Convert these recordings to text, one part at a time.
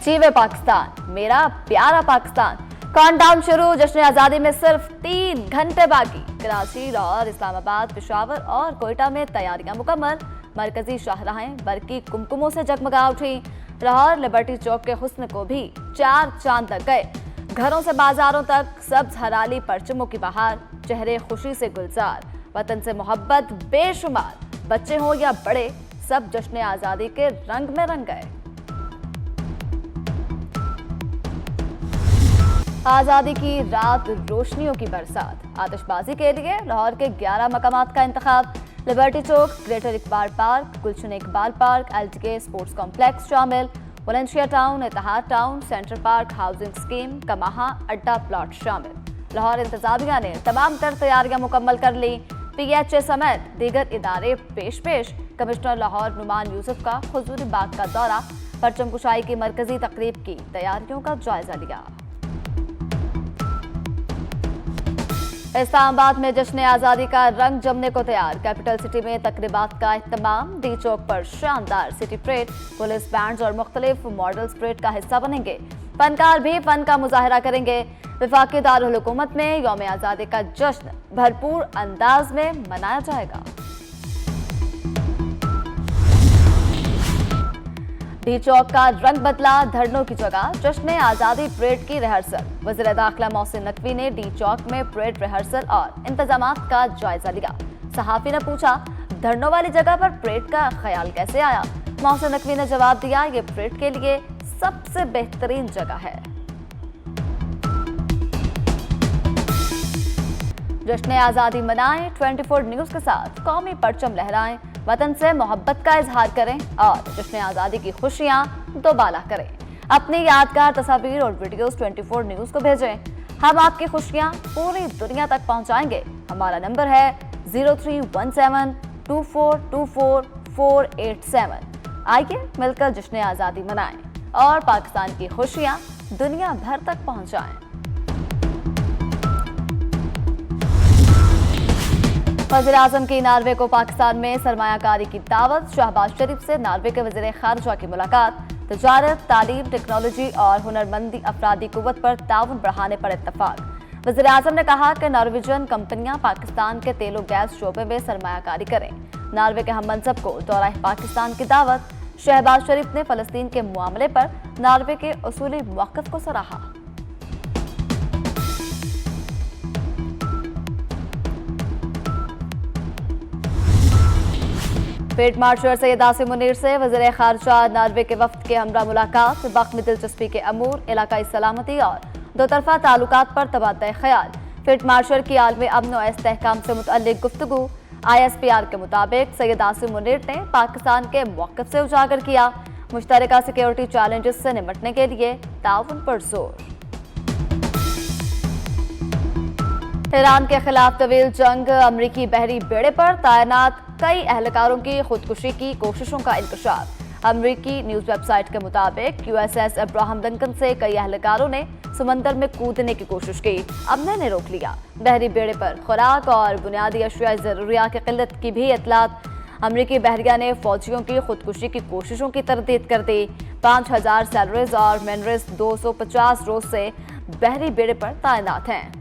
जीवे पाकिस्तान, मेरा प्यारा पाकिस्तान। काउंटडाउन शुरू, जश्न आज़ादी में सिर्फ 3 घंटे बाकी। कराची, लाहौर, इस्लामाबाद, पेशावर और कोयटा में तैयारियां मुकम्मल। मरकजी शाहराहें बरकी कुमकुमों से जगमगा उठी। लाहौर लिबर्टी चौक के हुस्न को भी 4 चांद लग गए। घरों से बाजारों तक सब्ज हराली परचमों की बहार, चेहरे खुशी से गुलजार, वतन से मोहब्बत बेशुमार। बच्चे हो या बड़े, सब जश्न आज़ादी के रंग में रंग गए। आज़ादी की रात, रोशनियों की बरसात। आतिशबाजी के लिए लाहौर के 11 मकामात का इंतखाब। Liberty Chowk, greater Iqbal park, Gulshan Iqbal park, LTK sports complex शामिल। Valencia town, Ittehad town, central park, housing scheme, कमाहा, अड्डा प्लॉट शामिल। लाहौर इंतजामिया ने तमाम तर तैयारियां मुकम्मल कर ली। PHA समेत दीगर इदारे पेश। कमिश्नर लाहौर नुमान यूसुफ का हुजूरी बाग का दौरा, परचम कुशाई की मरकजी तकरीब की तैयारियों का जायजा लिया। इस्लामाबाद में जश्न आज़ादी का रंग जमने को तैयार। कैपिटल सिटी में तकरीबात का इत्तमाम। डी चौक पर शानदार सिटी परेड, पुलिस बैंड्स और मुख्तलिफ मॉडल्स परेड का हिस्सा बनेंगे। फनकार भी फन का मुजाहरा करेंगे। वफाकी दारुल हुकूमत में यौम आज़ादी का जश्न भरपूर अंदाज में मनाया जाएगा। डी चौक का रंग बदला, धरनों की जगह जश्न आज़ादी परेड की रिहर्सल। वज़ीर दाखिला मोहसिन नकवी ने डी चौक में परेड रिहर्सल और इंतजामात का जायजा लिया। सहाफी ने पूछा, धरनों वाली जगह पर परेड का ख्याल कैसे आया? मोहसिन नकवी ने जवाब दिया, ये परेड के लिए सबसे बेहतरीन जगह है। जश्न आज़ादी मनाएं, 24 न्यूज़ के साथ कौमी परचम लहराएं, वतन से मोहब्बत का इजहार करें और जश्न आज़ादी की खुशियां दोबाला करें। अपनी यादगार तस्वीर और वीडियोस 24 न्यूज़ को भेजें। हम आपकी खुशियां पूरी दुनिया तक पहुंचाएंगे। हमारा नंबर है 0317242447। आइए मिलकर जश्न आज़ादी मनाएं और पाकिस्तान की खुशियां दुनिया भर तक पहुंचाएं। वज़ीर आज़म की नार्वे को पाकिस्तान में सरमायाकारी की दावत। शहबाज शरीफ से नार्वे के वज़ीर ख़ारिजा की मुलाकात। तजारत, तालीम, टेक्नोलॉजी और हुनरमंदी अफरादी कुव्वत पर ताउन बढ़ाने पर इत्तफाक। वज़ीर आज़म ने कहा कि नॉर्वेजियन कंपनियां पाकिस्तान के तेल और गैस शोबे में सरमायाकारी करें। नार्वे के हम मनसब को दौरा पाकिस्तान की दावत। शहबाज शरीफ ने फ़लस्तीन के मामले पर नार्वे के उसूली मौक़िफ़ को सराहा। फील्ड मार्शल सैयद आसिम मुनीर से वज़ीर ख़ारिजा नार्वे के वफ़द के हमरा मुलाकात। वक्त में दिलचस्पी के अमूर, इलाकाई सलामती और दो तरफ़ा ताल्लुकात पर तबादला ख़याल। फील्ड मार्शल की आलमी अमन और इस्तेहकाम से मुतअल्लिक़ गुफ्तगू। ISPR के मुताबिक सैयद आसिम मुनीर ने पाकिस्तान के मौक़िफ़ से उजागर किया। मुश्तरका सिक्योरिटी चैलेंजेस से निपटने के लिए ताउन पर जोर। ईरान के खिलाफ तवील जंग, अमरीकी बहरी बेड़े पर तैनात कई एहलकारों की खुदकुशी की कोशिशों का इंकशाफ। अमरीकी न्यूज़ वेबसाइट के मुताबिक USS अब्राहम लिंकन से कई एहलकारों ने समंदर में कूदने की कोशिश की। अमले ने रोक लिया। बहरी बेड़े पर खुराक और बुनियादी अशिया ज़रूरियात की किल्लत की भी इतलात। अमरीकी बहरिया ने फौजियों की खुदकुशी की कोशिशों की तरदीद कर दी। 5000 सैलरीज और मैनरिस 250 रोज से बहरी बेड़े पर तैनात हैं।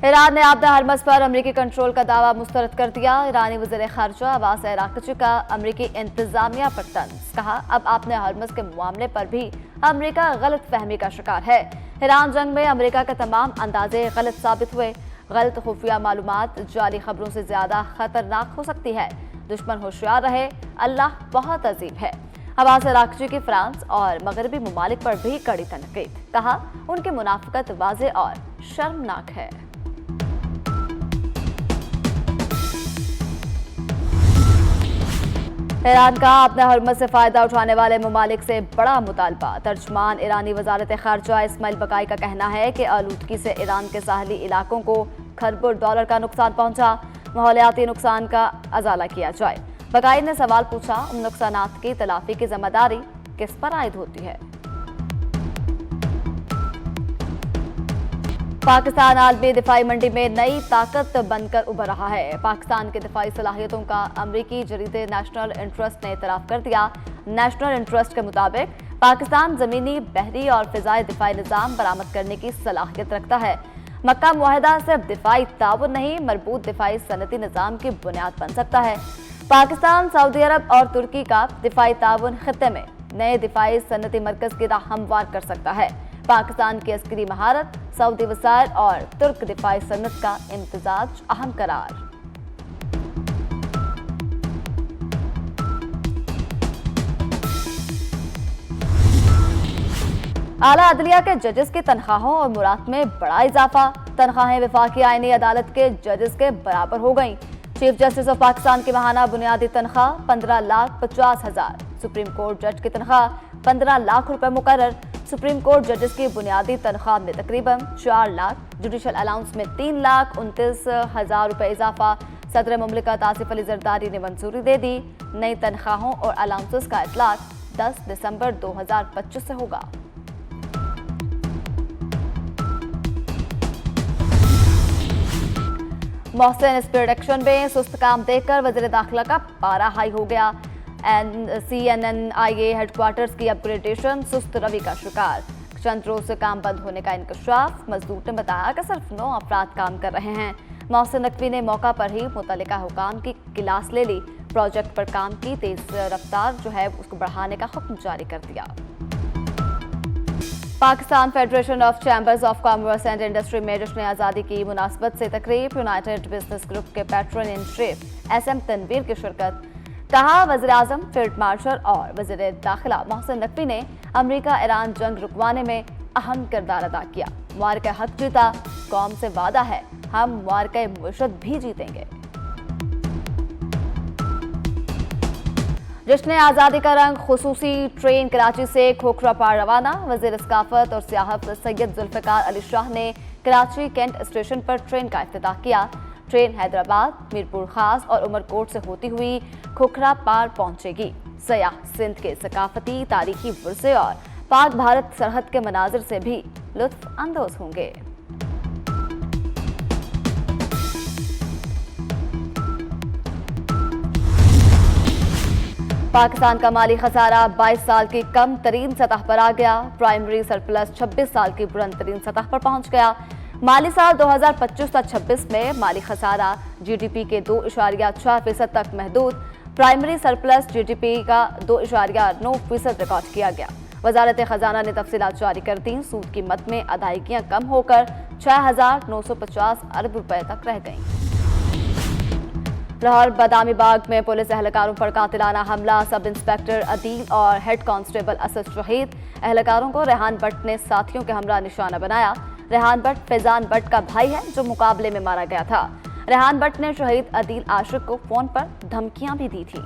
ईरान ने आबदा हरमज़ पर अमरीकी कंट्रोल का दावा मुस्तरद कर दिया। ईरानी वज़ीर ख़ारिजा अब्बास अराग़ची का अमरीकी इंतज़ामिया पर तंज़। कहा, अब आपने हरमज़ के मामले पर भी अमरीका गलत फहमी का शिकार है। ईरान जंग में अमरीका के तमाम अंदाजे गलत साबित हुए। गलत खुफिया मालूमात जाली खबरों से ज़्यादा ख़तरनाक हो सकती है। दुश्मन होशियार रहे, अल्लाह बहुत अजीब है। अब्बास अराग़ची की फ्रांस और मगरबी ममालिक पर भी कड़ी तनकीद। कहा, उनकी मुनाफ़िक़त वाज़ेह और शर्मनाक है। ईरान का अपने हरमज़ से फ़ायदा उठाने वाले ममालिक से बड़ा मुतालबा। तर्जमान ईरानी वज़ारत ख़ारिजा इस्माइल बकाई का कहना है कि आलूदगी से ईरान के साहली इलाकों को खरबों डॉलर का नुकसान पहुंचा। माहौलियाती नुकसान का अजाला किया जाए। बकाई ने सवाल पूछा, उन नुकसानात की तलाफी की जिम्मेदारी किस पर आयद होती है? पाकिस्तान आलमी दिफाई मंडी में नई ताकत बनकर उभर रहा है। पाकिस्तान की दिफाई सलाहियतों का अमरीकी जरीदे नेशनल इंटरेस्ट ने इतराफ कर दिया। नेशनल इंटरेस्ट के मुताबिक पाकिस्तान जमीनी, बहरी और फिजाई दिफाई निज़ाम बरामद करने की सलाहियत रखता है। मक्का मुआहदा सिर्फ दिफाई ताउन नहीं, मरबूत दिफाई सनती निज़ाम की बुनियाद बन सकता है। पाकिस्तान, सऊदी अरब और तुर्की का दिफाई ताउन खित्ते में नए दिफाई सनती मरकज की राह हमवार कर सकता है। पाकिस्तान की अस्करी महारत, सऊदी वसाइल और तुर्क दिफाई सनत का इम्तिजाज अहम करार। आला अदलिया के जजेस की तनख्वाहों और मुराद में बड़ा इजाफा। तनख्वाहें वफाकी आईनी अदालत के जजेस के बराबर हो गईं। चीफ जस्टिस ऑफ पाकिस्तान की माहाना बुनियादी तनख्वाह 15,50,000। सुप्रीम कोर्ट जज की तनख्वाह 15 लाख रुपए मुकर्रर। सुप्रीम कोर्ट जजेस की बुनियादी तनख्वाह में तकरीबन 4 लाख, जुडिशल अलाउंस में 3,29,000 रुपए इजाफा। सदर मुमलिकत आसिफ अली जरदारी ने मंजूरी दे दी। नई तनख्वाहों और अलाउंसेस का इतलाक 10 दिसंबर 2025 से होगा। मोहसिन स्पीड एक्शन में सुस्त काम देखकर वज़ीर दाखिला का पारा हाई हो गया। CNNIA हेडक्वार्टर्स की अपग्रेडेशन सुस्त रवि का शिकार। चंद रोज से काम बंद होने का इंकशाफ। मजदूर ने बताया कि सिर्फ 9 अफराद काम कर रहे हैं। मोहसिन नकवी ने मौका पर ही मुतल्लिका हुकाम की क्लास ले ली। प्रोजेक्ट पर काम की तेज रफ्तार जो है उसको बढ़ाने का हुक्म जारी कर दिया। Pakistan federation of chambers of commerce and industry में जश्न आज़ादी की मुनासबत से तकरीब। यूनाइटेड बिजनेस ग्रुप के patron in chief SM Tanveer की शिरकत। कहा, वज़ीर आज़म, फील्ड मार्शल और वज़ीर दाखिला मोहसिन नकवी ने अमेरिका ईरान जंग रुकवाने में अहम किरदार अदा किया। मुआरका हक जीता, कौम से वादा है हम मुआरका मुर्शद भी जीतेंगे। जश्न आज़ादी का रंग खुसूसी ट्रेन कराची से खोखरा पार रवाना। वज़ीर सकाफत और सियाहत सैयद जुल्फ़िकार अली शाह ने कराची कैंट स्टेशन पर ट्रेन का इफ्तिताह किया। ट्रेन हैदराबाद, मीरपुर खास और उमरकोट से होती हुई खोखरा पार पहुंचेगी। सयाह सिंध के सकाफती, तारीखी विरसे और पाक भारत सरहद के मनाजिर से भी लुत्फ अंदोज होंगे। पाकिस्तान का माली खसारा 22 साल की कम तरीन सतह पर आ गया। प्राइमरी सरप्लस 26 साल की बुलंद तरीन सतह पर पहुंच गया। माली साल 2025-26 में माली खसारा GDP के 2.6% तक महदूद। प्राइमरी सरप्लस GDP का 2.9% रिकॉर्ड किया गया। वजारत खजाना ने तफसीलात जारी कर दी। सूद कीमत में अदायगियां कम होकर 6,950 अरब रुपए तक रह गईं। लाहौर बदामी बाग में पुलिस एहलकारों पर कातिलाना हमला। सब इंस्पेक्टर अदील और हेड कांस्टेबल असद शहीद। एहलकारों को रेहान भट्ट ने साथियों के हमरा निशाना बनाया। रेहान भट्ट फैजान भट्ट का भाई है जो मुकाबले में मारा गया था। रेहान भट्ट ने शहीद अदील आशिक को फोन पर धमकियां भी दी थी।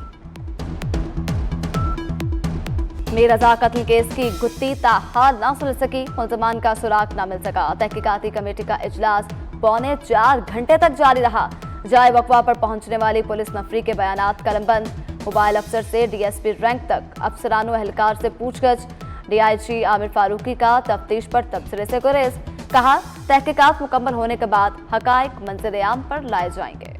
मीर रजा कत्ल केस की गुत्थी ताहाल न सुलझ सकी। मुल्ज़मान का सुराग न मिल सका। तहकीकाती कमेटी का इजलास 3.25 घंटे तक जारी रहा। जाए वकवा पर पहुंचने वाली पुलिस नफरी के बयानात कलमबंद। मोबाइल अफसर से DSP रैंक तक अफसरानों एहलकार से पूछगछ। DIG आमिर फारूकी का तफ्तीश पर तबसरे से गुरेज। कहा, तहकीकात मुकम्मल होने के बाद हकायक मंजर आम पर लाए जाएंगे।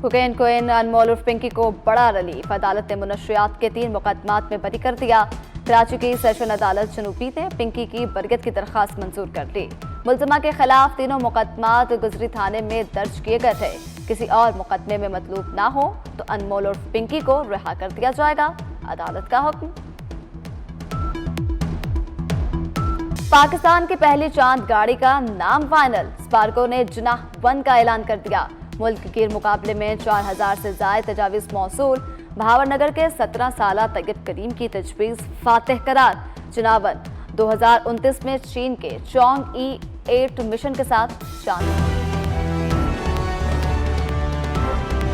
कोकेन क्वीन अनमोल उर्फ पिंकी को बड़ा रिलीफ। अदालत ने मुनशियात के 3 मुकदमात में बरी कर दिया। कराची की सेशन अदालत जनूबी ने पिंकी की बरगत की दरख्वास्त मंजूर कर ली। मुल्ज़मा के खिलाफ तीनों मुकदमात गुजरी थाने में दर्ज किए गए थे। किसी और मुकदमे में मतलूब ना हो तो अनमोल उर्फ पिंकी को रिहा कर दिया जाएगा। अदालत का हुक्म। पाकिस्तान की पहली चांद गाड़ी का नाम फाइनल। स्पार्को ने जिनाह 1 का ऐलान कर दिया। मुल्क गिर मुकाबले में 4000 से ज्यादा तजावीज़ मौसूल। भावरनगर के 17 साला तैयब करीम की तजवीज़ फातेह करार। जिनावन 2029 में चीन के चोंग E8 मिशन के साथ चांद